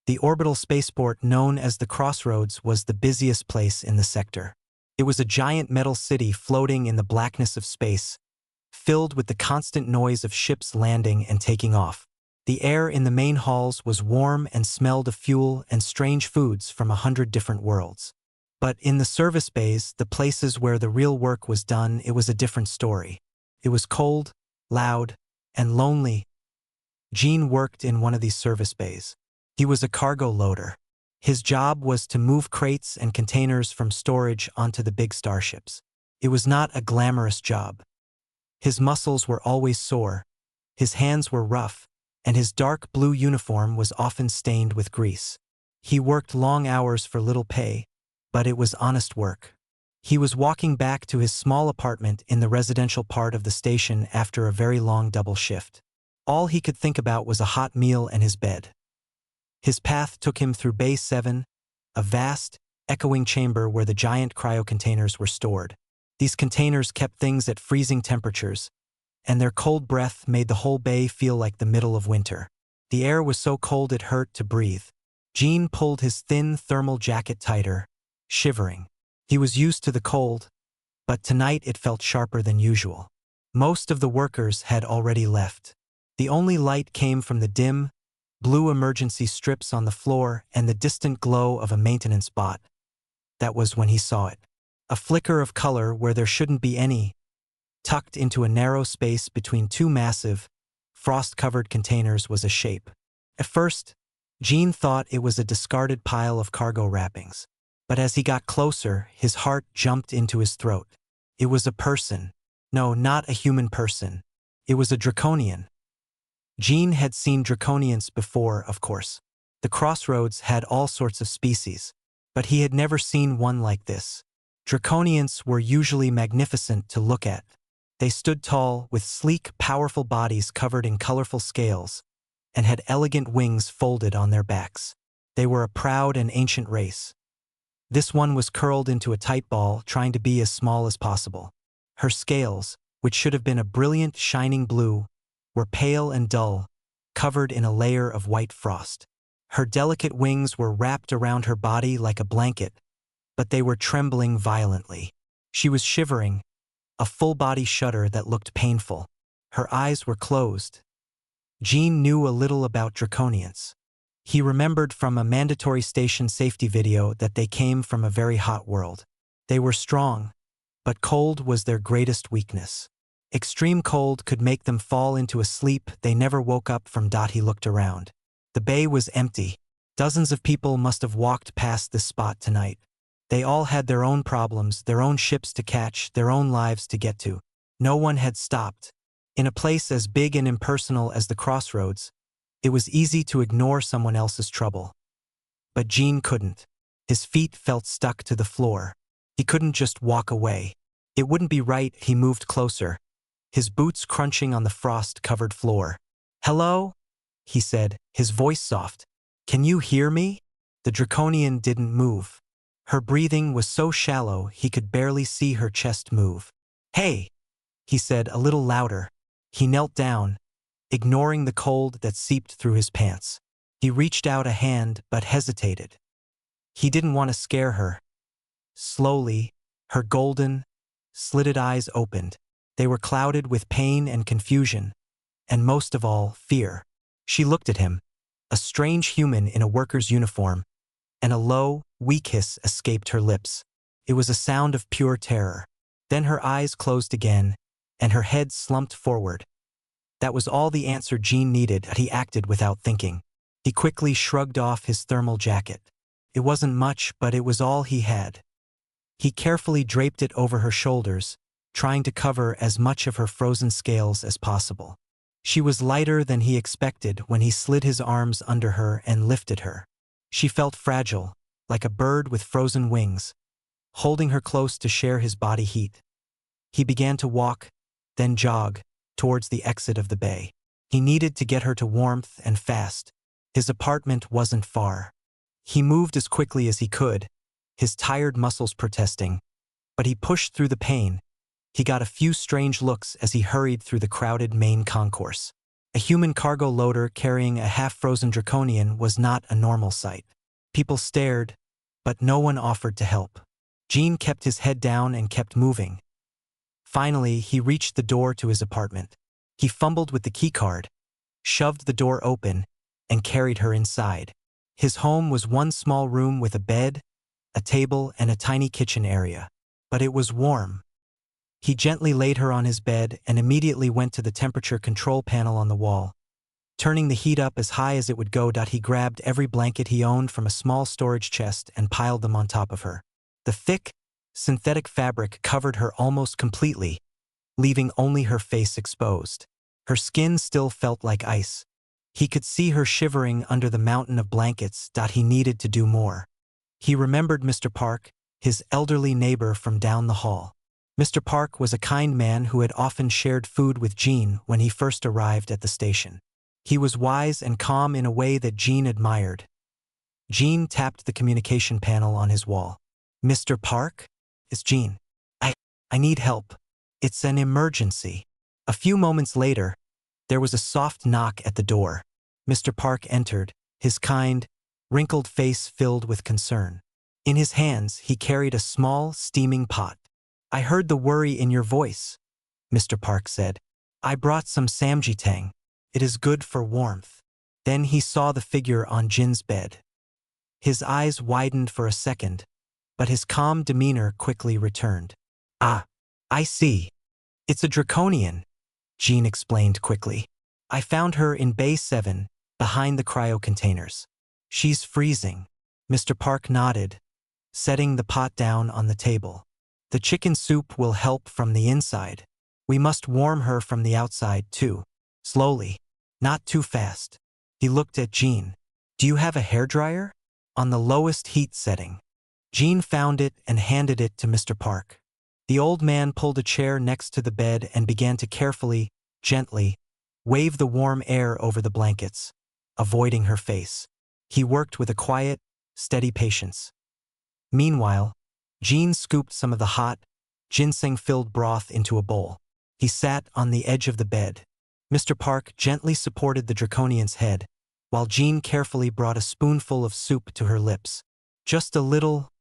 The orbital spaceport known as the Crossroads was the busiest place in the sector. It was a giant metal city floating in the blackness of space, filled with the constant noise of ships landing and taking off. The air in the main halls was warm and smelled of fuel and strange foods from 100 different worlds. But in the service bays, the places where the real work was done, it was a different story. It was cold, loud, and lonely. Gene worked in one of these service bays. He was a cargo loader. His job was to move crates and containers from storage onto the big starships. It was not a glamorous job. His muscles were always sore, his hands were rough, and his dark blue uniform was often stained with grease. He worked long hours for little pay, but it was honest work. He was walking back to his small apartment in the residential part of the station after a very long double shift. All he could think about was a hot meal and his bed. His path took him through Bay 7, a vast, echoing chamber where the giant cryo-containers were stored. These containers kept things at freezing temperatures, and their cold breath made the whole bay feel like the middle of winter. The air was so cold it hurt to breathe. Gene pulled his thin thermal jacket tighter, shivering. He was used to the cold, but tonight it felt sharper than usual. Most of the workers had already left. The only light came from the dim, blue emergency strips on the floor and the distant glow of a maintenance bot. That was when he saw it. A flicker of color where there shouldn't be any, tucked into a narrow space between two massive, frost-covered containers was a shape. At first, Gene thought it was a discarded pile of cargo wrappings. But as he got closer, his heart jumped into his throat. It was a person. No, not a human person. It was a draconian. Gene had seen draconians before, of course. The Crossroads had all sorts of species, but he had never seen one like this. Draconians were usually magnificent to look at. They stood tall, with sleek, powerful bodies covered in colorful scales, and had elegant wings folded on their backs. They were a proud and ancient race. This one was curled into a tight ball, trying to be as small as possible. Her scales, which should have been a brilliant, shining blue, were pale and dull, covered in a layer of white frost. Her delicate wings were wrapped around her body like a blanket, but they were trembling violently. She was shivering, a full-body shudder that looked painful. Her eyes were closed. Gene knew a little about draconians. He remembered from a mandatory station safety video that they came from a very hot world. They were strong, but cold was their greatest weakness. Extreme cold could make them fall into a sleep they never woke up from. He looked around. The bay was empty. Dozens of people must have walked past this spot tonight. They all had their own problems, their own ships to catch, their own lives to get to. No one had stopped. In a place as big and impersonal as the Crossroads, it was easy to ignore someone else's trouble. But Gene couldn't. His feet felt stuck to the floor. He couldn't just walk away. It wouldn't be right. He moved closer, his boots crunching on the frost-covered floor. "Hello?" he said, his voice soft. "Can you hear me?" The draconian didn't move. Her breathing was so shallow he could barely see her chest move. "Hey," he said a little louder. He knelt down, ignoring the cold that seeped through his pants. He reached out a hand but hesitated. He didn't want to scare her. Slowly, her golden, slitted eyes opened. They were clouded with pain and confusion, and most of all, fear. She looked at him, a strange human in a worker's uniform, and a low, weak hiss escaped her lips. It was a sound of pure terror. Then her eyes closed again, and her head slumped forward. That was all the answer Gene needed. He acted without thinking. He quickly shrugged off his thermal jacket. It wasn't much, but it was all he had. He carefully draped it over her shoulders, trying to cover as much of her frozen scales as possible. She was lighter than he expected when he slid his arms under her and lifted her. She felt fragile, like a bird with frozen wings, holding her close to share his body heat. He began to walk, then jog, towards the exit of the bay. He needed to get her to warmth and fast. His apartment wasn't far. He moved as quickly as he could, his tired muscles protesting, but he pushed through the pain. He got a few strange looks as he hurried through the crowded main concourse. A human cargo loader carrying a half-frozen draconian was not a normal sight. People stared, but no one offered to help. Gene kept his head down and kept moving. Finally, he reached the door to his apartment. He fumbled with the keycard, shoved the door open, and carried her inside. His home was one small room with a bed, a table, and a tiny kitchen area. But it was warm. He gently laid her on his bed and immediately went to the temperature control panel on the wall. Turning the heat up as high as it would go, he grabbed every blanket he owned from a small storage chest and piled them on top of her. The thick, synthetic fabric covered her almost completely, leaving only her face exposed. Her skin still felt like ice. He could see her shivering under the mountain of blankets. He needed to do more. He remembered Mr. Park, his elderly neighbor from down the hall. Mr. Park was a kind man who had often shared food with Gene when he first arrived at the station. He was wise and calm in a way that Gene admired. Gene tapped the communication panel on his wall. "Mr. Park? It's Gene. I need help. It's an emergency." A few moments later, there was a soft knock at the door. Mr. Park entered, his kind, wrinkled face filled with concern. In his hands, he carried a small, steaming pot. "I heard the worry in your voice," Mr. Park said. "I brought some samjitang. It is good for warmth." Then he saw the figure on Jin's bed. His eyes widened for a second, but his calm demeanor quickly returned. "Ah, I see. It's a draconian," Jin explained quickly. "I found her in Bay 7, behind the cryo containers. She's freezing." Mr. Park nodded, setting the pot down on the table. "The chicken soup will help from the inside. We must warm her from the outside, too. Slowly. Not too fast." He looked at Jean. "Do you have a hairdryer?" "On the lowest heat setting." Jean found it and handed it to Mr. Park. The old man pulled a chair next to the bed and began to carefully, gently, wave the warm air over the blankets, avoiding her face. He worked with a quiet, steady patience. Meanwhile, Jean scooped some of the hot, ginseng-filled broth into a bowl. He sat on the edge of the bed. Mr. Park gently supported the draconian's head, while Jean carefully brought a spoonful of soup to her lips. "Just a little,"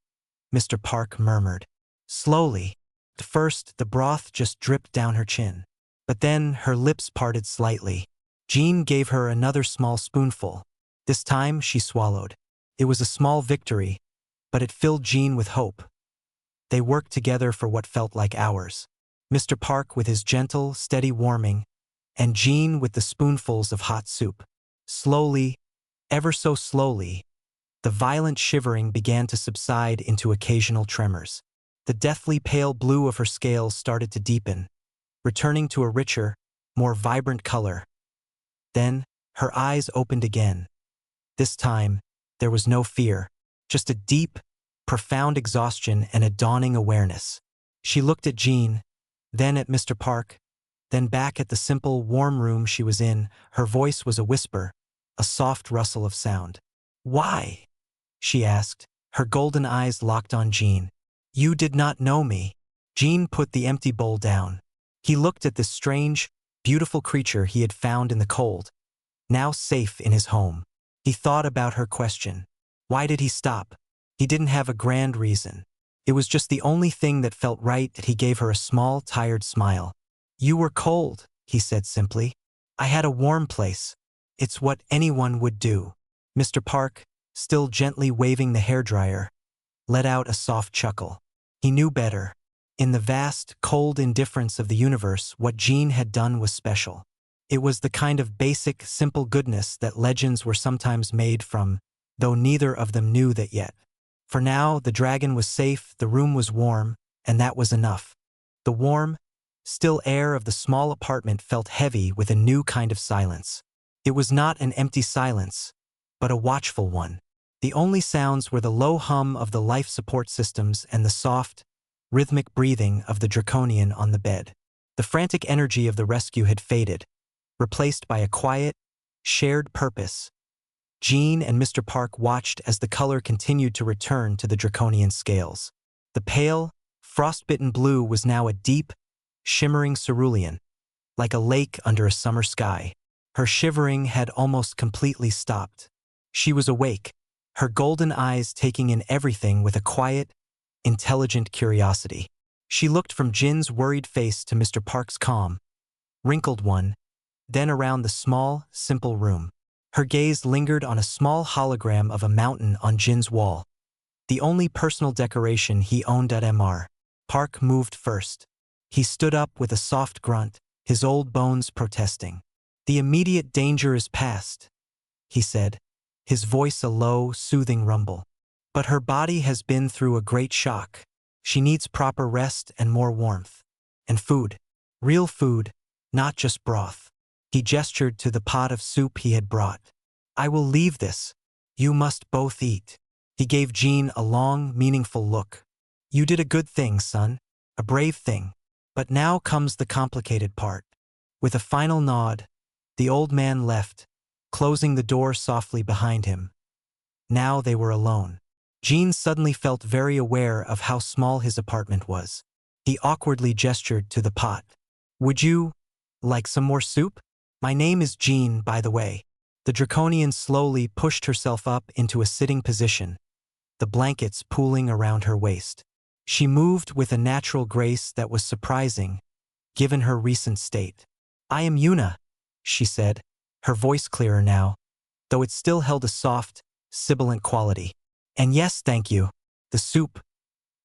Mr. Park murmured. Slowly. At first, the broth just dripped down her chin. But then her lips parted slightly. Jean gave her another small spoonful. This time, she swallowed. It was a small victory, but it filled Jean with hope. They worked together for what felt like hours. Mr. Park with his gentle, steady warming, and Jean with the spoonfuls of hot soup. Slowly, ever so slowly, the violent shivering began to subside into occasional tremors. The deathly pale blue of her scales started to deepen, returning to a richer, more vibrant color. Then, her eyes opened again. This time, there was no fear, just a deep, profound exhaustion and a dawning awareness. She looked at Jean, then at Mr. Park, then back at the simple, warm room she was in. Her voice was a whisper, a soft rustle of sound. "Why?" she asked, her golden eyes locked on Jean. "You did not know me." Jean put the empty bowl down. He looked at this strange, beautiful creature he had found in the cold, now safe in his home. He thought about her question. Why did he stop? He didn't have a grand reason. It was just the only thing that felt right. He gave her a small, tired smile. "You were cold," he said simply. "I had a warm place. It's what anyone would do." Mr. Park, still gently waving the hairdryer, let out a soft chuckle. He knew better. In the vast, cold indifference of the universe, what Jean had done was special. It was the kind of basic, simple goodness that legends were sometimes made from, though neither of them knew that yet. For now, the dragon was safe, the room was warm, and that was enough. The warm, still air of the small apartment felt heavy with a new kind of silence. It was not an empty silence, but a watchful one. The only sounds were the low hum of the life support systems and the soft, rhythmic breathing of the draconian on the bed. The frantic energy of the rescue had faded, replaced by a quiet, shared purpose. Jean and Mr. Park watched as the color continued to return to the draconian scales. The pale, frostbitten blue was now a deep, shimmering cerulean, like a lake under a summer sky. Her shivering had almost completely stopped. She was awake, her golden eyes taking in everything with a quiet, intelligent curiosity. She looked from Jin's worried face to Mr. Park's calm, wrinkled one, then around the small, simple room. Her gaze lingered on a small hologram of a mountain on Jin's wall, the only personal decoration he owned at MR. Park moved first. He stood up with a soft grunt, his old bones protesting. "The immediate danger is past," he said, his voice a low, soothing rumble. "But her body has been through a great shock. She needs proper rest and more warmth. And food. Real food, not just broth." He gestured to the pot of soup he had brought. "I will leave this. You must both eat." He gave Jean a long, meaningful look. "You did a good thing, son. A brave thing. But now comes the complicated part." With a final nod, the old man left, closing the door softly behind him. Now they were alone. Jean suddenly felt very aware of how small his apartment was. He awkwardly gestured to the pot. "Would you like some more soup? My name is Jean, by the way." The draconian slowly pushed herself up into a sitting position, the blankets pooling around her waist. She moved with a natural grace that was surprising, given her recent state. "I am Yuna," she said, her voice clearer now, though it still held a soft, sibilant quality. "And yes, thank you. The soup.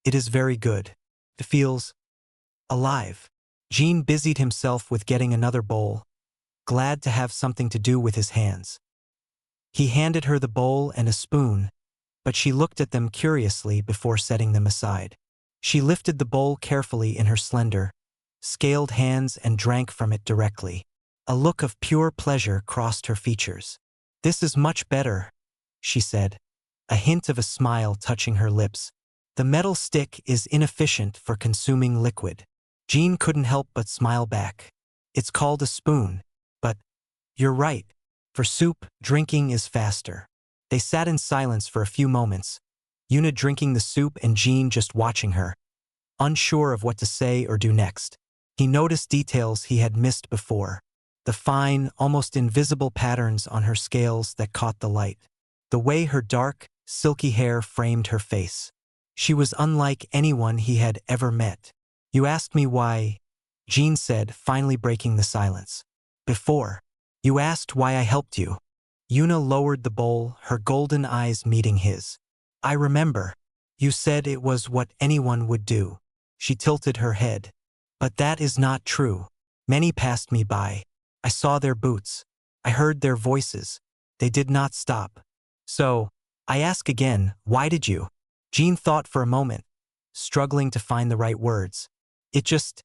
It is very good. It feels alive." Jean busied himself with getting another bowl, glad to have something to do with his hands. He handed her the bowl and a spoon, but she looked at them curiously before setting them aside. She lifted the bowl carefully in her slender, scaled hands and drank from it directly. A look of pure pleasure crossed her features. "This is much better," she said, a hint of a smile touching her lips. "The metal stick is inefficient for consuming liquid." Jean couldn't help but smile back. "It's called a spoon. But you're right. For soup, drinking is faster." They sat in silence for a few moments, Yuna drinking the soup and Jean just watching her, unsure of what to say or do next. He noticed details he had missed before. The fine, almost invisible patterns on her scales that caught the light. The way her dark, silky hair framed her face. She was unlike anyone he had ever met. "You asked me why," Jean said, finally breaking the silence. "Before. You asked why I helped you." Yuna lowered the bowl, her golden eyes meeting his. "I remember. You said it was what anyone would do." She tilted her head. "But that is not true. Many passed me by. I saw their boots. I heard their voices. They did not stop. So, I ask again, why did you?" Jean thought for a moment, struggling to find the right words. "It just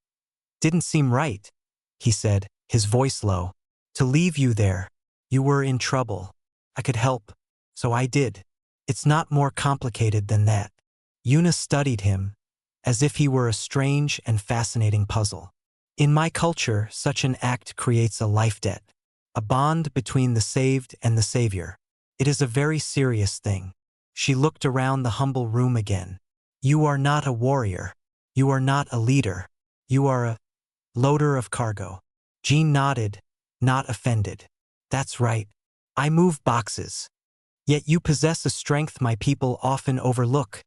didn't seem right," he said, his voice low. "To leave you there. You were in trouble. I could help, so I did. It's not more complicated than that." Yuna studied him, as if he were a strange and fascinating puzzle. "In my culture, such an act creates a life debt, a bond between the saved and the savior. It is a very serious thing." She looked around the humble room again. "You are not a warrior. You are not a leader. You are a loader of cargo." Jean nodded, not offended. "That's right. I move boxes. Yet you possess a strength my people often overlook,"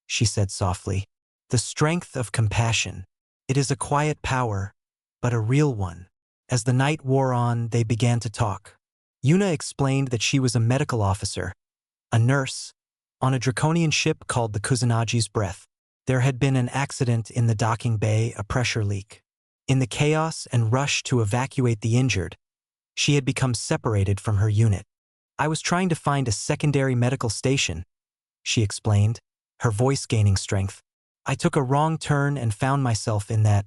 she said softly. "The strength of compassion. It is a quiet power, but a real one." As the night wore on, they began to talk. Yuna explained that she was a medical officer, a nurse, on a draconian ship called the Kuzunagi's Breath. There had been an accident in the docking bay, a pressure leak. In the chaos and rush to evacuate the injured, she had become separated from her unit. "I was trying to find a secondary medical station," she explained, her voice gaining strength. "I took a wrong turn and found myself in that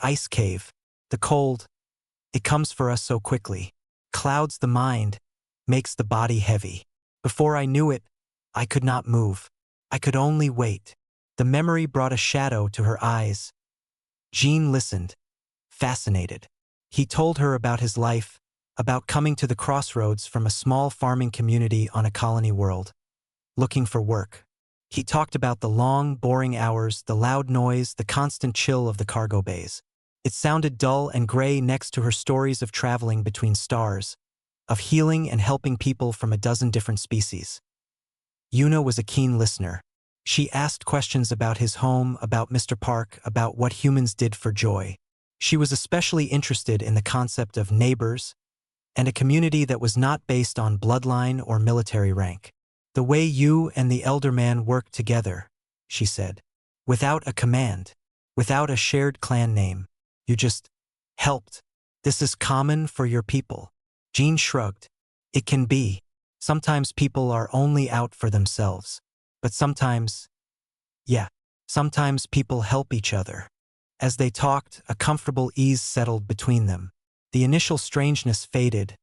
ice cave. The cold, it comes for us so quickly. Clouds the mind, makes the body heavy. Before I knew it, I could not move. I could only wait." The memory brought a shadow to her eyes. Jean listened, fascinated. He told her about his life, about coming to the crossroads from a small farming community on a colony world, looking for work. He talked about the long, boring hours, the loud noise, the constant chill of the cargo bays. It sounded dull and gray next to her stories of traveling between stars, of healing and helping people from a dozen different species. Yuna was a keen listener. She asked questions about his home, about Mr. Park, about what humans did for joy. She was especially interested in the concept of neighbors and a community that was not based on bloodline or military rank. The way you and the elder man worked together, she said. Without a command, without a shared clan name. You just helped. This is common for your people. Jean shrugged. It can be. Sometimes people are only out for themselves. But sometimes people help each other. As they talked, a comfortable ease settled between them. The initial strangeness faded,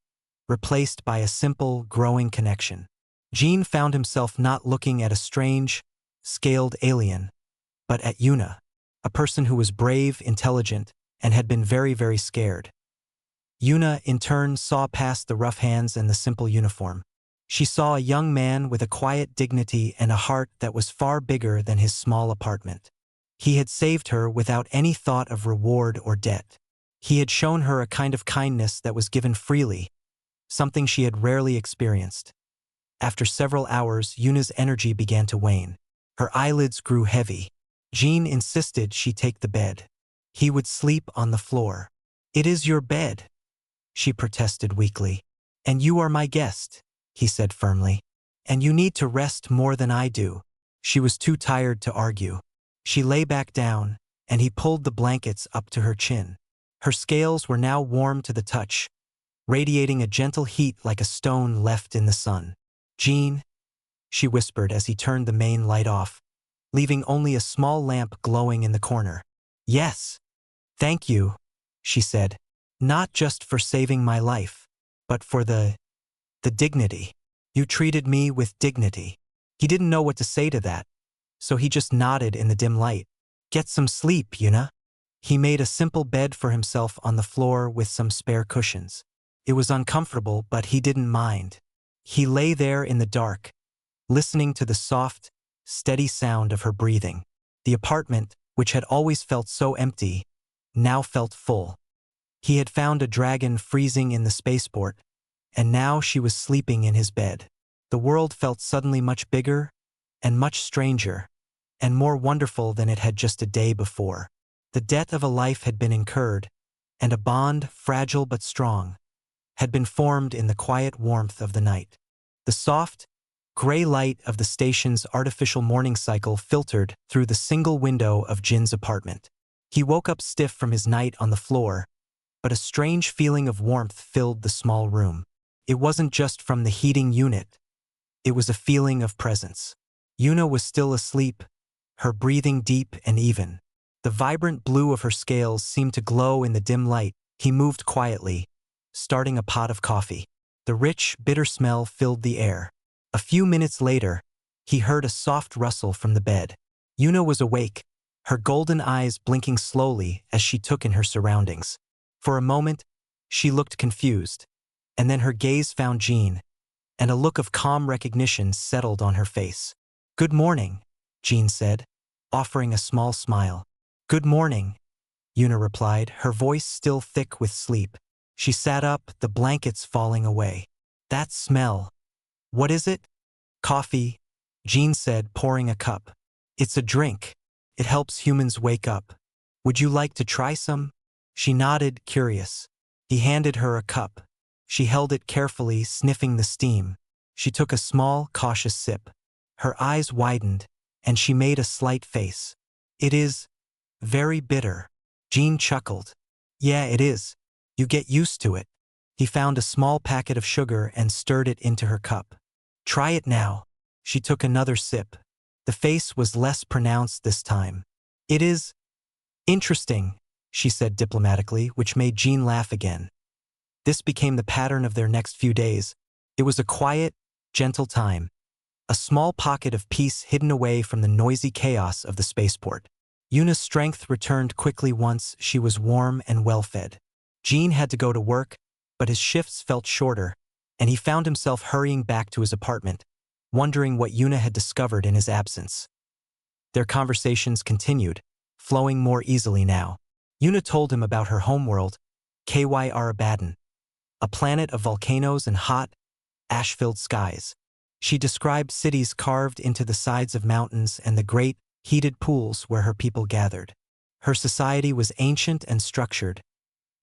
replaced by a simple, growing connection. Jean found himself not looking at a strange, scaled alien, but at Yuna, a person who was brave, intelligent, and had been very, very scared. Yuna, in turn, saw past the rough hands and the simple uniform. She saw a young man with a quiet dignity and a heart that was far bigger than his small apartment. He had saved her without any thought of reward or debt. He had shown her a kind of kindness that was given freely, something she had rarely experienced. After several hours, Yuna's energy began to wane. Her eyelids grew heavy. Jean insisted she take the bed. He would sleep on the floor. It is your bed, she protested weakly. And you are my guest, he said firmly. And you need to rest more than I do. She was too tired to argue. She lay back down, and he pulled the blankets up to her chin. Her scales were now warm to the touch, radiating a gentle heat like a stone left in the sun. Jean, she whispered as he turned the main light off, leaving only a small lamp glowing in the corner. Yes. Thank you, she said. Not just for saving my life, but for the dignity. You treated me with dignity. He didn't know what to say to that, so he just nodded in the dim light. Get some sleep, Yuna. He made a simple bed for himself on the floor with some spare cushions. It was uncomfortable, but he didn't mind. He lay there in the dark, listening to the soft, steady sound of her breathing. The apartment, which had always felt so empty, now felt full. He had found a dragon freezing in the spaceport, and now she was sleeping in his bed. The world felt suddenly much bigger, and much stranger, and more wonderful than it had just a day before. The debt of a life had been incurred, and a bond, fragile but strong, had been formed in the quiet warmth of the night. The soft, gray light of the station's artificial morning cycle filtered through the single window of Jin's apartment. He woke up stiff from his night on the floor, but a strange feeling of warmth filled the small room. It wasn't just from the heating unit. It was a feeling of presence. Yuna was still asleep, her breathing deep and even. The vibrant blue of her scales seemed to glow in the dim light. He moved quietly, starting a pot of coffee. The rich, bitter smell filled the air. A few minutes later, he heard a soft rustle from the bed. Yuna was awake, her golden eyes blinking slowly as she took in her surroundings. For a moment, she looked confused, and then her gaze found Jean, and a look of calm recognition settled on her face. Good morning, Jean said, offering a small smile. Good morning, Yuna replied, her voice still thick with sleep. She sat up, the blankets falling away. That smell. What is it? Coffee, Jean said, pouring a cup. It's a drink. It helps humans wake up. Would you like to try some? She nodded, curious. He handed her a cup. She held it carefully, sniffing the steam. She took a small, cautious sip. Her eyes widened, and she made a slight face. It is very bitter. Jean chuckled. Yeah, it is. You get used to it. He found a small packet of sugar and stirred it into her cup. Try it now. She took another sip. The face was less pronounced this time. It is interesting, she said diplomatically, which made Jean laugh again. This became the pattern of their next few days. It was a quiet, gentle time. A small pocket of peace hidden away from the noisy chaos of the spaceport. Yuna's strength returned quickly once she was warm and well-fed. Jean had to go to work, but his shifts felt shorter, and he found himself hurrying back to his apartment, wondering what Yuna had discovered in his absence. Their conversations continued, flowing more easily now. Yuna told him about her homeworld, Kyr, a planet of volcanoes and hot, ash-filled skies. She described cities carved into the sides of mountains and the great, heated pools where her people gathered. Her society was ancient and structured,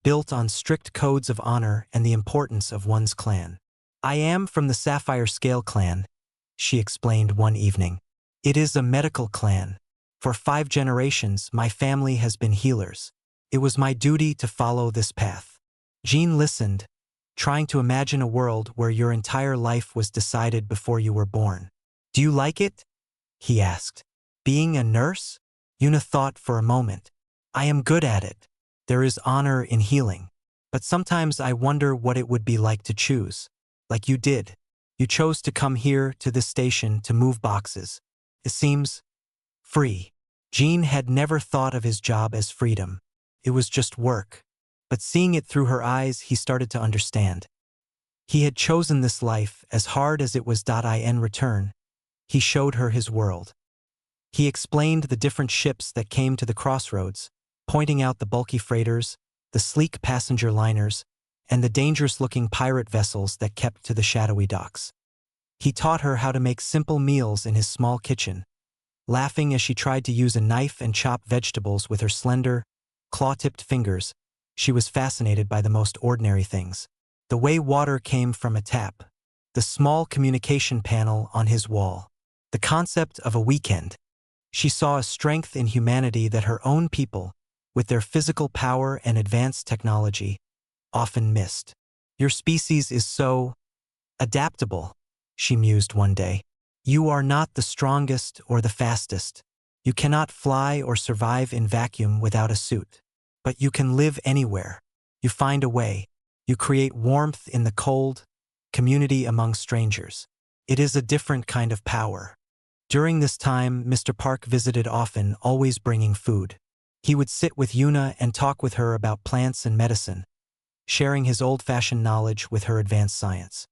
built on strict codes of honor and the importance of one's clan. "I am from the Sapphire Scale clan," she explained one evening. "It is a medical clan. For 5 generations, my family has been healers. It was my duty to follow this path." Jean listened, trying to imagine a world where your entire life was decided before you were born. "Do you like it?" he asked. "Being a nurse?" Yuna thought for a moment. "I am good at it. There is honor in healing. But sometimes I wonder what it would be like to choose. Like you did. You chose to come here to this station to move boxes. It seems free." Jean had never thought of his job as freedom. It was just work. But seeing it through her eyes, he started to understand. He had chosen this life, as hard as it was. In return, he showed her his world. He explained the different ships that came to the crossroads, pointing out the bulky freighters, the sleek passenger liners, and the dangerous-looking pirate vessels that kept to the shadowy docks. He taught her how to make simple meals in his small kitchen, laughing as she tried to use a knife and chop vegetables with her slender, claw-tipped fingers. She was fascinated by the most ordinary things. The way water came from a tap, the small communication panel on his wall, the concept of a weekend. She saw a strength in humanity that her own people, with their physical power and advanced technology, often missed. "Your species is so adaptable," she mused one day. "You are not the strongest or the fastest. You cannot fly or survive in vacuum without a suit. But you can live anywhere. You find a way. You create warmth in the cold, community among strangers. It is a different kind of power." During this time, Mr. Park visited often, always bringing food. He would sit with Yuna and talk with her about plants and medicine, sharing his old-fashioned knowledge with her advanced science.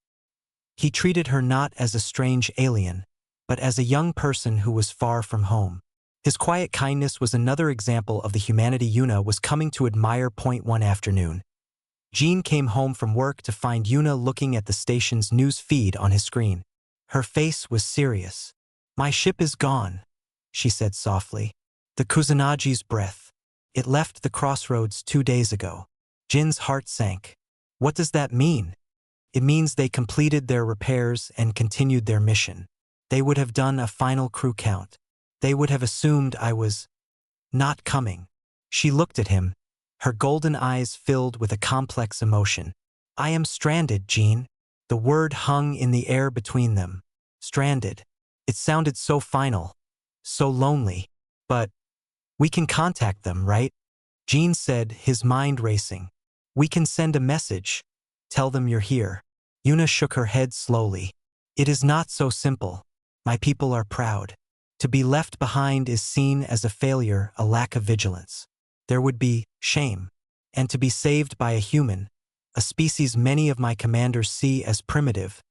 He treated her not as a strange alien, but as a young person who was far from home. His quiet kindness was another example of the humanity Yuna was coming to admire. One afternoon, Jean came home from work to find Yuna looking at the station's news feed on his screen. Her face was serious. "My ship is gone," she said softly. "The Kuzunagi's breath. It left the crossroads 2 days ago." Jin's heart sank. "What does that mean?" "It means they completed their repairs and continued their mission. They would have done a final crew count. They would have assumed I was not coming." She looked at him, her golden eyes filled with a complex emotion. "I am stranded, Jean." The word hung in the air between them. Stranded. It sounded so final, so lonely. "But we can contact them, right?" Jean said, his mind racing. "We can send a message. Tell them you're here." Yuna shook her head slowly. "It is not so simple. My people are proud. To be left behind is seen as a failure, a lack of vigilance. There would be shame. And to be saved by a human, a species many of my commanders see as primitive,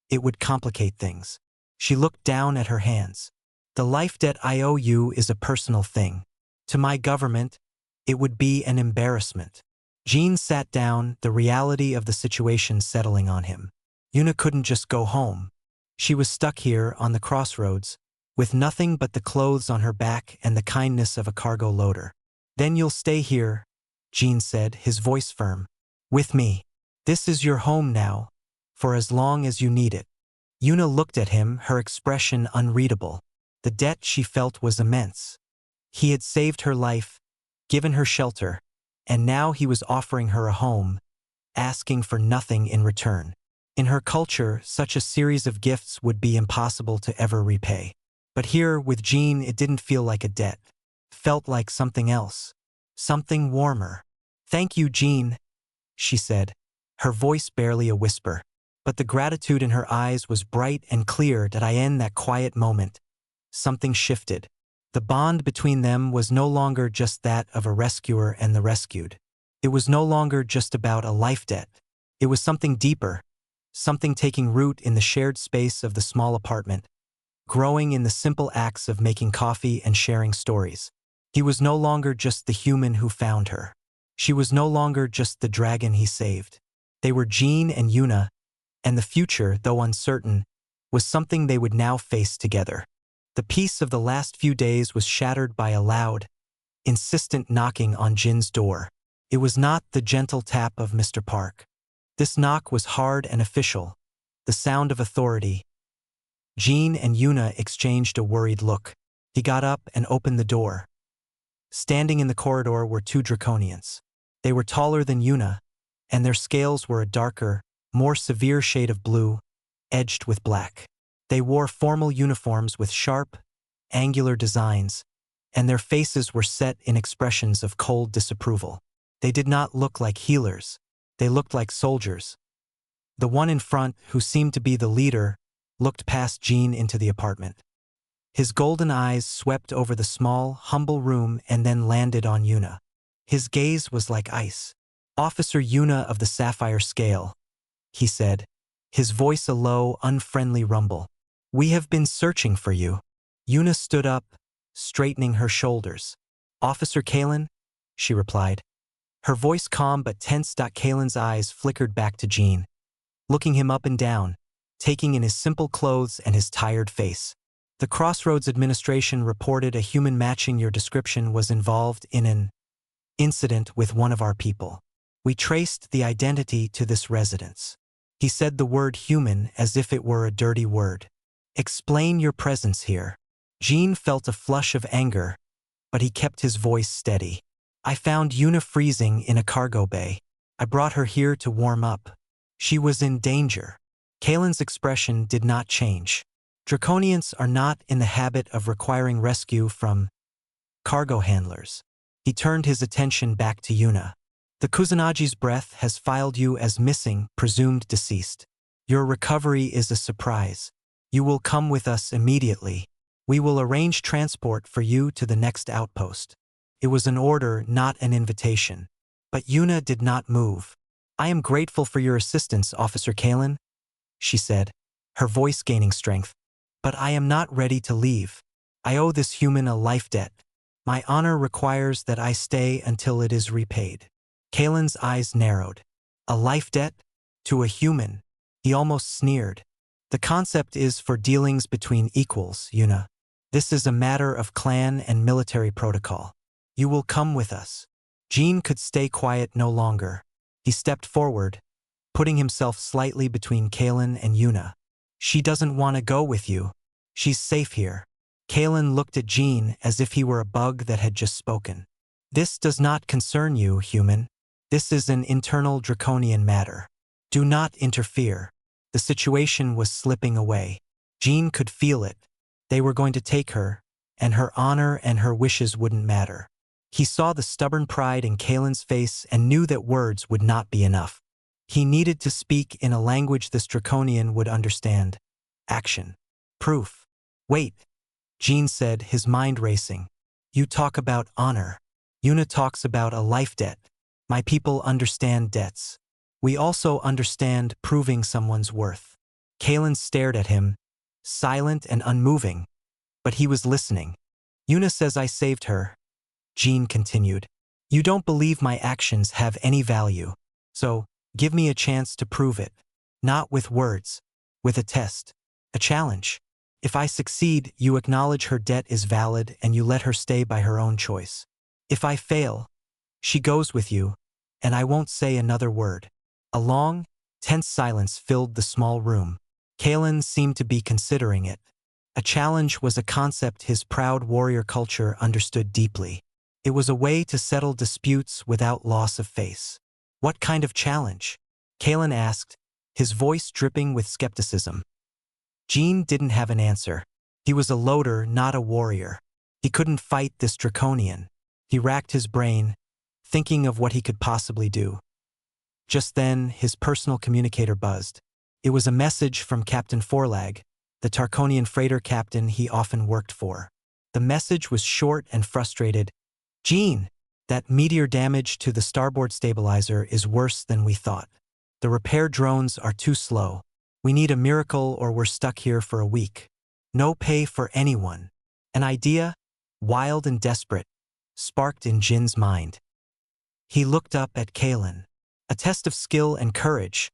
it would complicate things." She looked down at her hands. "The life debt I owe you is a personal thing. To my government, it would be an embarrassment." Jean sat down, the reality of the situation settling on him. Yuna couldn't just go home. She was stuck here on the crossroads, with nothing but the clothes on her back and the kindness of a cargo loader. "Then you'll stay here," Jean said, his voice firm. "With me. This is your home now, for as long as you need it." Yuna looked at him, her expression unreadable. The debt she felt was immense. He had saved her life, given her shelter, and now he was offering her a home, asking for nothing in return. In her culture, such a series of gifts would be impossible to ever repay. But here, with Jean, it didn't feel like a debt. It felt like something else. Something warmer. "Thank you, Jean," she said, her voice barely a whisper. But the gratitude in her eyes was bright and clear. That quiet moment, something shifted. The bond between them was no longer just that of a rescuer and the rescued. It was no longer just about a life debt. It was something deeper, something taking root in the shared space of the small apartment, growing in the simple acts of making coffee and sharing stories. He was no longer just the human who found her. She was no longer just the dragon he saved. They were Jean and Yuna, and the future, though uncertain, was something they would now face together. The peace of the last few days was shattered by a loud, insistent knocking on Jin's door. It was not the gentle tap of Mr. Park. This knock was hard and official, the sound of authority. Jean and Yuna exchanged a worried look. He got up and opened the door. Standing in the corridor were two draconians. They were taller than Yuna, and their scales were a darker, more severe shade of blue, edged with black. They wore formal uniforms with sharp, angular designs, and their faces were set in expressions of cold disapproval. They did not look like healers. They looked like soldiers. The one in front, who seemed to be the leader, looked past Jean into the apartment. His golden eyes swept over the small, humble room and then landed on Yuna. His gaze was like ice. "Officer Yuna of the Sapphire Scale," he said, his voice a low, unfriendly rumble. "We have been searching for you." Yuna stood up, straightening her shoulders. "Officer Kalen?" she replied. Her voice calm but tense. Kalen's eyes flickered back to Jean, looking him up and down, taking in his simple clothes and his tired face. "The Crossroads administration reported a human matching your description was involved in an incident with one of our people. We traced the identity to this residence." He said the word human as if it were a dirty word. "Explain your presence here." Jean felt a flush of anger, but he kept his voice steady. "I found Yuna freezing in a cargo bay. I brought her here to warm up. She was in danger." Kalen's expression did not change. Draconians are not in the habit of requiring rescue from cargo handlers. He turned his attention back to Yuna. "The Kuzunagi's breath has filed you as missing, presumed deceased. Your recovery is a surprise. You will come with us immediately. We will arrange transport for you to the next outpost." It was an order, not an invitation. But Yuna did not move. "I am grateful for your assistance, Officer Kalen," she said, her voice gaining strength. "But I am not ready to leave. I owe this human a life debt. My honor requires that I stay until it is repaid." Kalen's eyes narrowed. "A life debt? To a human?" He almost sneered. "The concept is for dealings between equals, Yuna. This is a matter of clan and military protocol. You will come with us." Jean could stay quiet no longer. He stepped forward, putting himself slightly between Kalen and Yuna. "She doesn't want to go with you. She's safe here." Kalen looked at Jean as if he were a bug that had just spoken. "This does not concern you, human. This is an internal draconian matter. Do not interfere." The situation was slipping away. Jean could feel it. They were going to take her, and her honor and her wishes wouldn't matter. He saw the stubborn pride in Kalen's face and knew that words would not be enough. He needed to speak in a language this draconian would understand. Action. Proof. "Wait," Jean said, his mind racing. "You talk about honor. Yuna talks about a life debt. My people understand debts. We also understand proving someone's worth." Kalen stared at him, silent and unmoving, but he was listening. "Yuna says I saved her," Jean continued. "You don't believe my actions have any value. So, give me a chance to prove it. Not with words, with a test, a challenge. If I succeed, you acknowledge her debt is valid and you let her stay by her own choice. If I fail, she goes with you, and I won't say another word." A long, tense silence filled the small room. Kalen seemed to be considering it. A challenge was a concept his proud warrior culture understood deeply. It was a way to settle disputes without loss of face. "What kind of challenge?" Kalen asked, his voice dripping with skepticism. Jean didn't have an answer. He was a loader, not a warrior. He couldn't fight this draconian. He racked his brain, thinking of what he could possibly do. Just then, his personal communicator buzzed. It was a message from Captain Forlag, the Tarkonian freighter captain he often worked for. The message was short and frustrated. "Jean, that meteor damage to the starboard stabilizer is worse than we thought. The repair drones are too slow. We need a miracle or we're stuck here for a week. No pay for anyone." An idea, wild and desperate, sparked in Jin's mind. He looked up at Kalen. A test of skill and courage,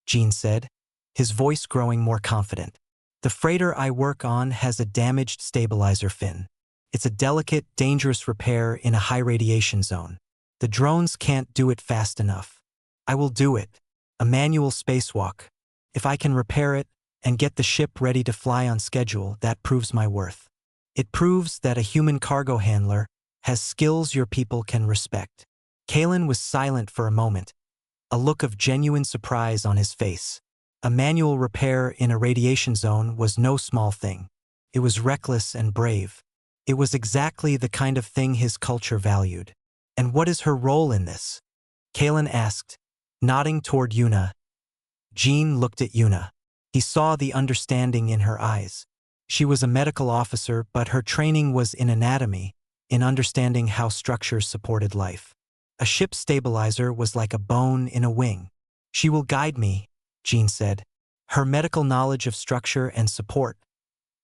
Jin said, his voice growing more confident. The freighter I work on has a damaged stabilizer fin. It's a delicate, dangerous repair in a high radiation zone. The drones can't do it fast enough. I will do it. A manual spacewalk. If I can repair it and get the ship ready to fly on schedule, that proves my worth. It proves that a human cargo handler has skills your people can respect. Kalen was silent for a moment, a look of genuine surprise on his face. A manual repair in a radiation zone was no small thing. It was reckless and brave. It was exactly the kind of thing his culture valued. And what is her role in this? Kalen asked, nodding toward Yuna. Jin looked at Yuna. He saw the understanding in her eyes. She was a medical officer, but her training was in anatomy, in understanding how structures supported life. A ship stabilizer was like a bone in a wing. She will guide me, Jin said. Her medical knowledge of structure and support.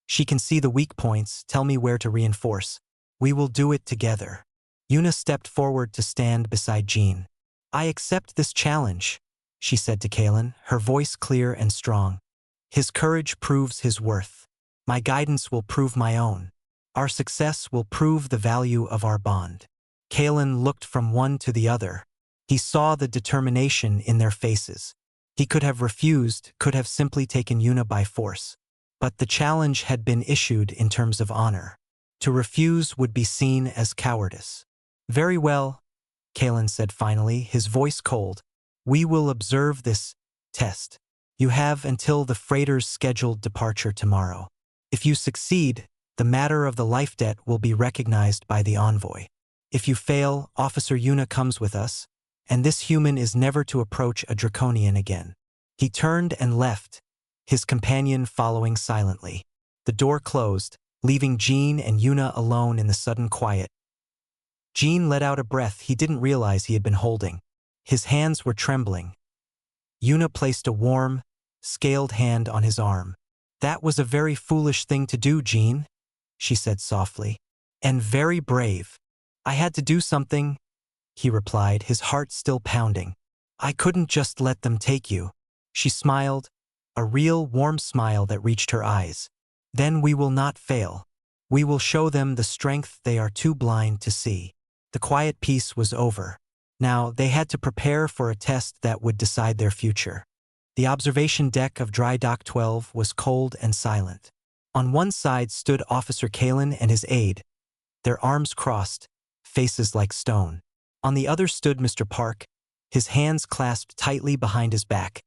She can see the weak points, tell me where to reinforce. We will do it together. Yuna stepped forward to stand beside Jin. I accept this challenge, she said to Kalen, her voice clear and strong. His courage proves his worth. My guidance will prove my own. Our success will prove the value of our bond. Kalen looked from one to the other. He saw the determination in their faces. He could have refused, could have simply taken Yuna by force. But the challenge had been issued in terms of honor. To refuse would be seen as cowardice. Very well, Kalen said finally, his voice cold. We will observe this test. You have until the freighter's scheduled departure tomorrow. If you succeed, the matter of the life debt will be recognized by the envoy. If you fail, Officer Yuna comes with us, and this human is never to approach a draconian again. He turned and left, his companion following silently. The door closed, leaving Jin and Yuna alone in the sudden quiet. Jin let out a breath he didn't realize he had been holding. His hands were trembling. Yuna placed a warm, scaled hand on his arm. That was a very foolish thing to do, Jin, she said softly. And very brave. I had to do something, he replied, his heart still pounding. I couldn't just let them take you. She smiled, a real warm smile that reached her eyes. Then we will not fail. We will show them the strength they are too blind to see. The quiet peace was over. Now they had to prepare for a test that would decide their future. The observation deck of Dry Dock 12 was cold and silent. On one side stood Officer Kalen and his aide, their arms crossed, faces like stone. On the other stood Mr. Park, his hands clasped tightly behind his back,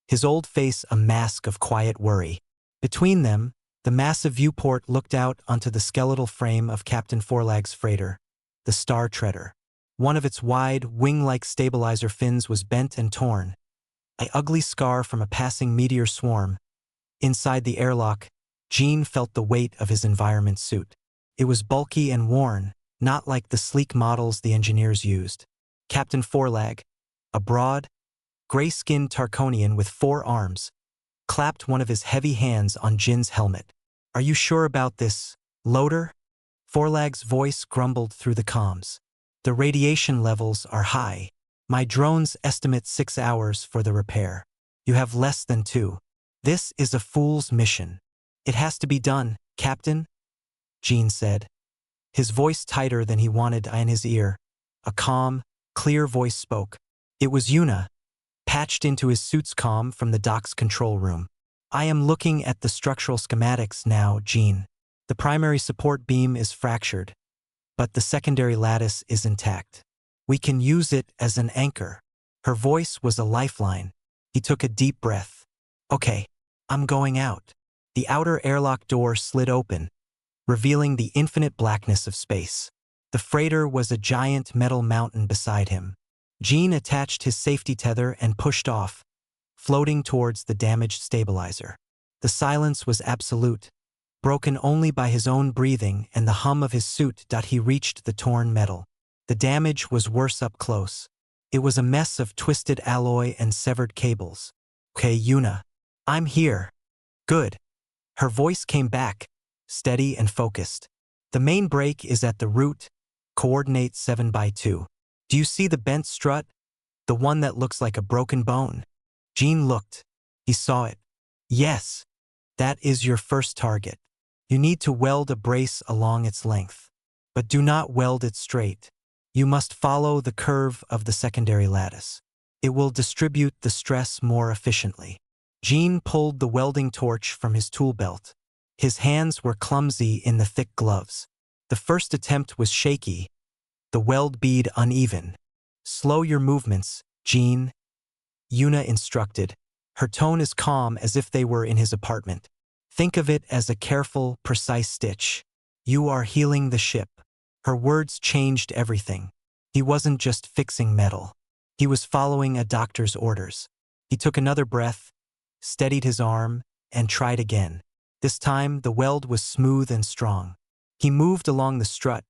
his old face a mask of quiet worry. Between them, the massive viewport looked out onto the skeletal frame of Captain Forlag's freighter, the Star Treader. One of its wide, wing-like stabilizer fins was bent and torn, an ugly scar from a passing meteor swarm. Inside the airlock, Jin felt the weight of his environment suit. It was bulky and worn, not like the sleek models the engineers used. Captain Forlag, a broad, gray-skinned Tarkonian with 4 arms, clapped one of his heavy hands on Jin's helmet. Are you sure about this, loader? Forlag's voice grumbled through the comms. The radiation levels are high. My drones estimate 6 hours for the repair. You have less than 2. This is a fool's mission. It has to be done, Captain, Jin said. His voice tighter than he wanted in his ear. A calm, clear voice spoke. It was Yuna, patched into his suit's comm from the dock's control room. I am looking at the structural schematics now, Jin. The primary support beam is fractured, but the secondary lattice is intact. We can use it as an anchor. Her voice was a lifeline. He took a deep breath. Okay, I'm going out. The outer airlock door slid open, revealing the infinite blackness of space. The freighter was a giant metal mountain beside him. Jin attached his safety tether and pushed off, floating towards the damaged stabilizer. The silence was absolute, broken only by his own breathing and the hum of his suit. He reached the torn metal. The damage was worse up close. It was a mess of twisted alloy and severed cables. Okay, Yuna. I'm here. Good. Her voice came back, steady and focused. The main break is at the root, Coordinate 7 by 2. Do you see the bent strut? The one that looks like a broken bone? Gene looked. He saw it. Yes. That is your first target. You need to weld a brace along its length. But do not weld it straight. You must follow the curve of the secondary lattice. It will distribute the stress more efficiently. Gene pulled the welding torch from his tool belt. His hands were clumsy in the thick gloves. The first attempt was shaky, the weld bead uneven. Slow your movements, Gene, Yuna instructed. Her tone is calm as if they were in his apartment. Think of it as a careful, precise stitch. You are healing the ship. Her words changed everything. He wasn't just fixing metal. He was following a doctor's orders. He took another breath, steadied his arm, and tried again. This time, the weld was smooth and strong. He moved along the strut,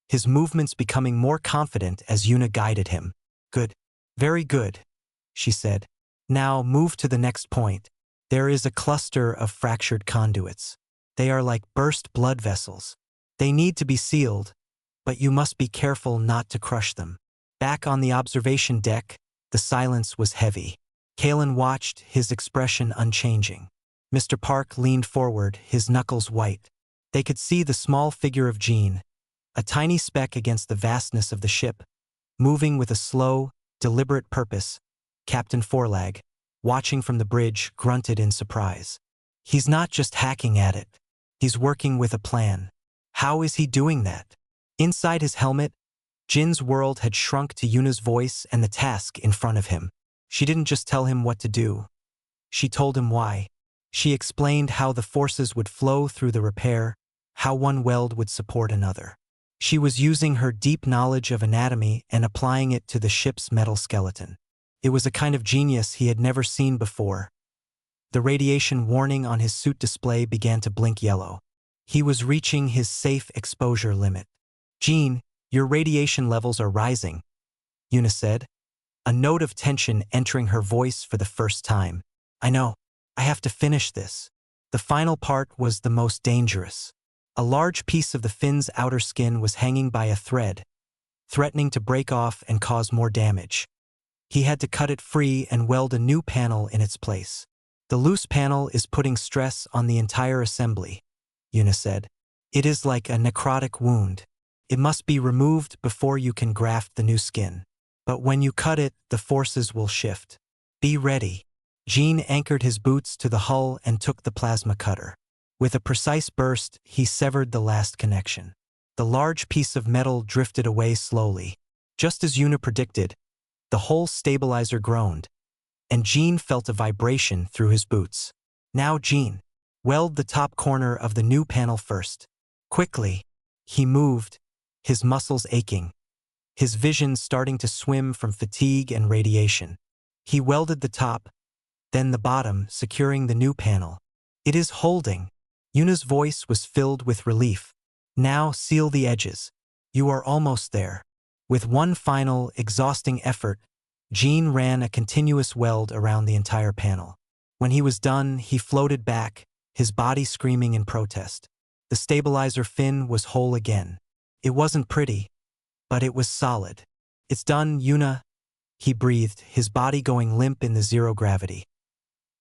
his movements becoming more confident as Yuna guided him. Good. Very good, she said. Now move to the next point. There is a cluster of fractured conduits. They are like burst blood vessels. They need to be sealed, but you must be careful not to crush them. Back on the observation deck, the silence was heavy. Kalen watched, his expression unchanging. Mr. Park leaned forward, his knuckles white. They could see the small figure of Gene, a tiny speck against the vastness of the ship, moving with a slow, deliberate purpose. Captain Forlag, watching from the bridge, grunted in surprise. He's not just hacking at it. He's working with a plan. How is he doing that? Inside his helmet, Jin's world had shrunk to Yuna's voice and the task in front of him. She didn't just tell him what to do. She told him why. She explained how the forces would flow through the repair, how one weld would support another. She was using her deep knowledge of anatomy and applying it to the ship's metal skeleton. It was a kind of genius he had never seen before. The radiation warning on his suit display began to blink yellow. He was reaching his safe exposure limit. Gene, your radiation levels are rising, Yuna said, a note of tension entering her voice for the first time. I know. I have to finish this. The final part was the most dangerous. A large piece of the fin's outer skin was hanging by a thread, threatening to break off and cause more damage. He had to cut it free and weld a new panel in its place. The loose panel is putting stress on the entire assembly, Yuna said. It is like a necrotic wound. It must be removed before you can graft the new skin. But when you cut it, the forces will shift. Be ready. Gene anchored his boots to the hull and took the plasma cutter. With a precise burst, he severed the last connection. The large piece of metal drifted away slowly. Just as Yuna predicted, the whole stabilizer groaned, and Gene felt a vibration through his boots. Now Gene, weld the top corner of the new panel first. Quickly, he moved, his muscles aching, his vision starting to swim from fatigue and radiation. He welded the top, then the bottom, securing the new panel. It is holding. Yuna's voice was filled with relief. Now seal the edges. You are almost there. With one final, exhausting effort, Gene ran a continuous weld around the entire panel. When he was done, he floated back, his body screaming in protest. The stabilizer fin was whole again. It wasn't pretty, but it was solid. It's done, Yuna, he breathed, his body going limp in the zero gravity.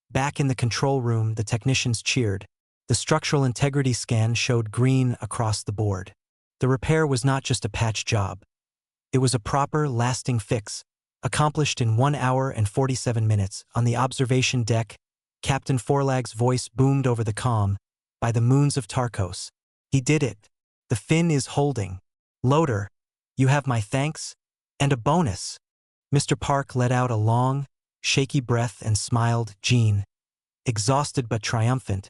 Back in the control room, the technicians cheered. The structural integrity scan showed green across the board. The repair was not just a patch job. It was a proper, lasting fix, accomplished in 1 hour and 47 minutes. On the observation deck, Captain Forlag's voice boomed over the comm. By the moons of Tarkos. He did it. The fin is holding. Loader, you have my thanks, and a bonus. Mr. Park let out a long, shaky breath and smiled. Gene, exhausted but triumphant,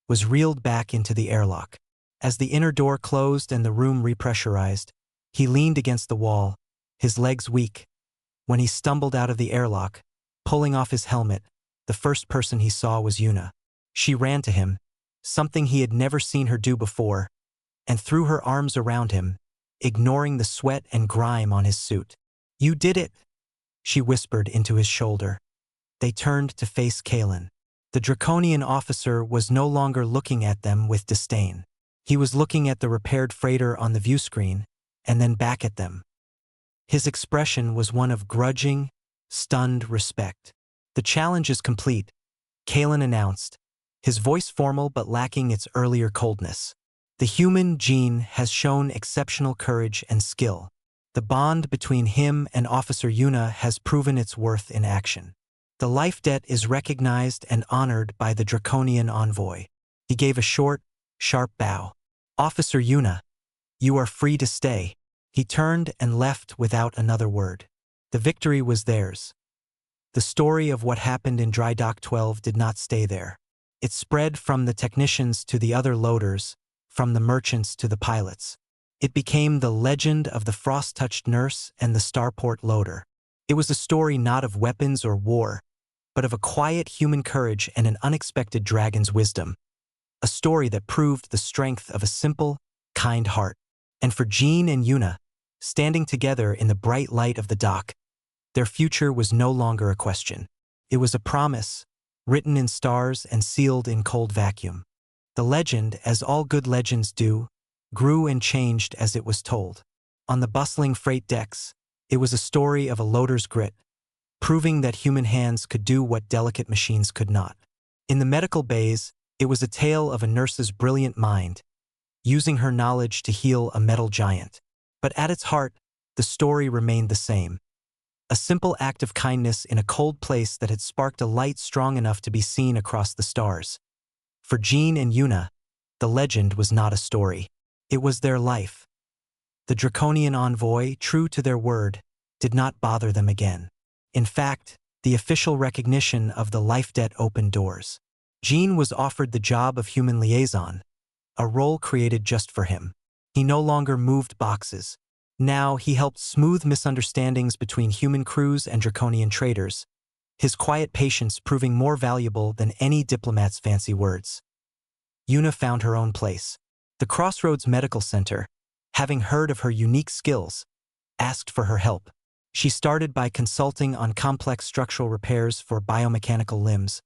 was reeled back into the airlock. As the inner door closed and the room repressurized, he leaned against the wall, his legs weak. When he stumbled out of the airlock, pulling off his helmet, the first person he saw was Yuna. She ran to him, something he had never seen her do before, and threw her arms around him, ignoring the sweat and grime on his suit. You did it, she whispered into his shoulder. They turned to face Kalen. The draconian officer was no longer looking at them with disdain. He was looking at the repaired freighter on the view screen, and then back at them. His expression was one of grudging, stunned respect. "The challenge is complete," Kalen announced, his voice formal but lacking its earlier coldness. "The human Jean has shown exceptional courage and skill. The bond between him and Officer Yuna has proven its worth in action. The life debt is recognized and honored by the Draconian envoy." He gave a short, sharp bow. "Officer Yuna, you are free to stay." He turned and left without another word. The victory was theirs. The story of what happened in Dry Dock 12 did not stay there. It spread from the technicians to the other loaders, from the merchants to the pilots. It became the legend of the frost-touched nurse and the starport loader. It was a story not of weapons or war, but of a quiet human courage and an unexpected dragon's wisdom. A story that proved the strength of a simple, kind heart. And for Jean and Yuna, standing together in the bright light of the dock, their future was no longer a question. It was a promise, written in stars and sealed in cold vacuum. The legend, as all good legends do, grew and changed as it was told. On the bustling freight decks, it was a story of a loader's grit, proving that human hands could do what delicate machines could not. In the medical bays, it was a tale of a nurse's brilliant mind, using her knowledge to heal a metal giant. But at its heart, the story remained the same. A simple act of kindness in a cold place that had sparked a light strong enough to be seen across the stars. For Jean and Yuna, the legend was not a story. It was their life. The Draconian envoy, true to their word, did not bother them again. In fact, the official recognition of the life debt opened doors. Jean was offered the job of human liaison, a role created just for him. He no longer moved boxes. Now he helped smooth misunderstandings between human crews and Draconian traders, his quiet patience proving more valuable than any diplomat's fancy words. Yuna found her own place. The Crossroads Medical Center, having heard of her unique skills, asked for her help. She started by consulting on complex structural repairs for biomechanical limbs,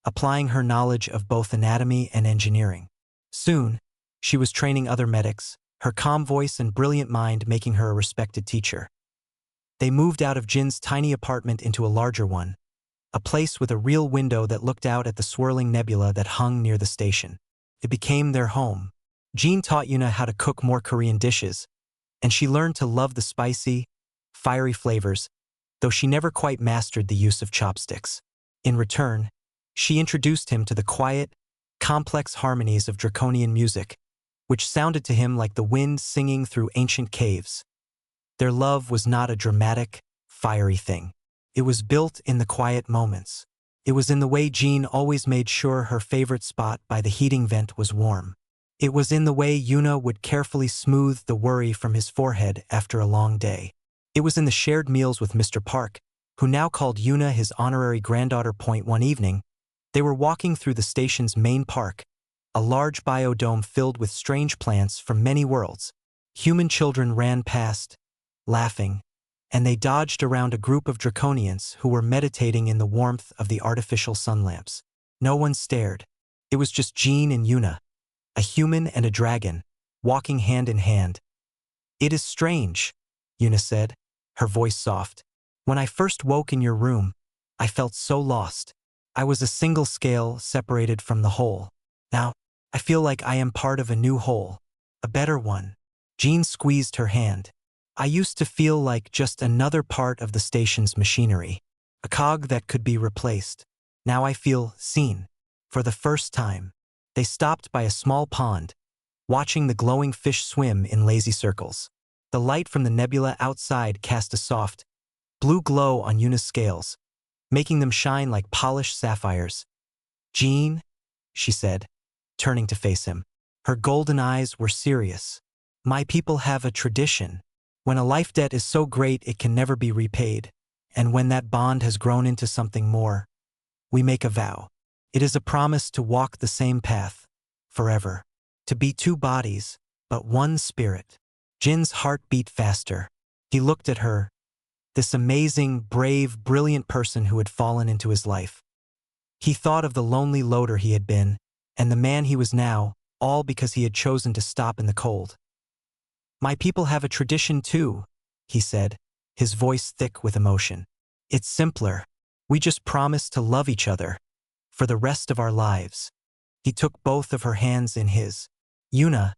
applying her knowledge of both anatomy and engineering. Soon, she was training other medics, her calm voice and brilliant mind making her a respected teacher. They moved out of Jin's tiny apartment into a larger one, a place with a real window that looked out at the swirling nebula that hung near the station. It became their home. Jin taught Yuna how to cook more Korean dishes, and she learned to love the spicy, fiery flavors, though she never quite mastered the use of chopsticks. In return, she introduced him to the quiet, complex harmonies of Draconian music, which sounded to him like the wind singing through ancient caves. Their love was not a dramatic, fiery thing. It was built in the quiet moments. It was in the way Jean always made sure her favorite spot by the heating vent was warm. It was in the way Yuna would carefully smooth the worry from his forehead after a long day. It was in the shared meals with Mr. Park, who now called Yuna his honorary granddaughter. One evening, they were walking through the station's main park, a large biodome filled with strange plants from many worlds. Human children ran past, laughing, and they dodged around a group of Draconians who were meditating in the warmth of the artificial sun lamps. No one stared. It was just Jean and Yuna, a human and a dragon, walking hand in hand. "It is strange," Yuna said, her voice soft. "When I first woke in your room, I felt so lost. I was a single scale separated from the whole. Now, I feel like I am part of a new whole, a better one." Jean squeezed her hand. "I used to feel like just another part of the station's machinery, a cog that could be replaced. Now I feel seen. For the first time." They stopped by a small pond, watching the glowing fish swim in lazy circles. The light from the nebula outside cast a soft, blue glow on Yuna's scales, making them shine like polished sapphires. "Jean," she said, turning to face him. Her golden eyes were serious. "My people have a tradition. When a life debt is so great it can never be repaid, and when that bond has grown into something more, we make a vow. It is a promise to walk the same path, forever. To be two bodies, but one spirit." Jin's heart beat faster. He looked at her, this amazing, brave, brilliant person who had fallen into his life. He thought of the lonely loader he had been, and the man he was now, all because he had chosen to stop in the cold. My people have a tradition too, he said, his voice thick with emotion. It's simpler. We just promise to love each other for the rest of our lives. He took both of her hands in his. Yuna,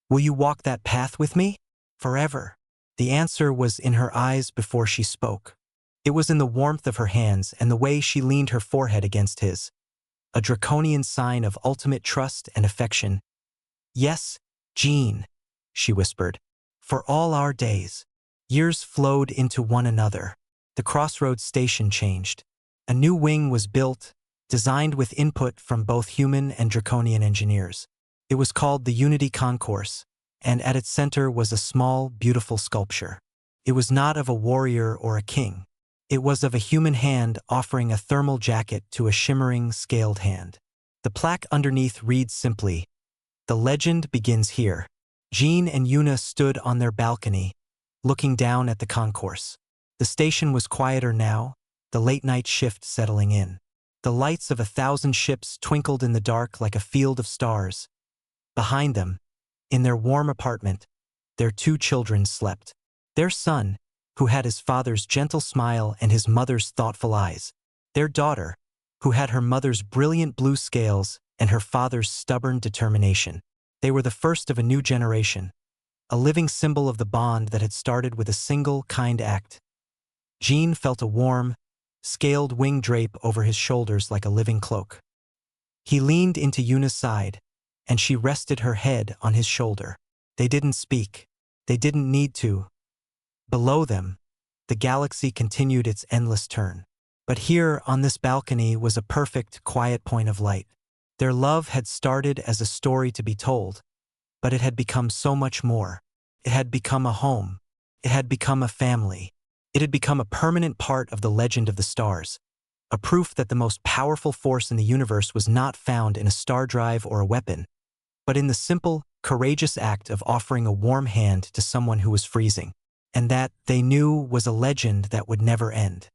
will you walk that path with me? Forever. The answer was in her eyes before she spoke. It was in the warmth of her hands and the way she leaned her forehead against his. A draconian sign of ultimate trust and affection. Yes, Jean, she whispered. For all our days. Years flowed into one another. The crossroads station changed. A new wing was built, designed with input from both human and draconian engineers. It was called the Unity Concourse, and at its center was a small, beautiful sculpture. It was not of a warrior or a king. It was of a human hand offering a thermal jacket to a shimmering, scaled hand. The plaque underneath reads simply, "The legend begins here." Jean and Yuna stood on their balcony, looking down at the concourse. The station was quieter now, the late-night shift settling in. The lights of 1,000 ships twinkled in the dark like a field of stars. Behind them, in their warm apartment, their 2 children slept. Their son, who had his father's gentle smile and his mother's thoughtful eyes. Their daughter, who had her mother's brilliant blue scales and her father's stubborn determination. They were the first of a new generation, a living symbol of the bond that had started with a single, kind act. Jean felt a warm, scaled wing drape over his shoulders like a living cloak. He leaned into Yuna's side, and she rested her head on his shoulder. They didn't speak. They didn't need to. Below them, the galaxy continued its endless turn. But here, on this balcony, was a perfect, quiet point of light. Their love had started as a story to be told, but it had become so much more. It had become a home. It had become a family. It had become a permanent part of the legend of the stars, a proof that the most powerful force in the universe was not found in a star drive or a weapon, but in the simple, courageous act of offering a warm hand to someone who was freezing, and that, they knew, was a legend that would never end.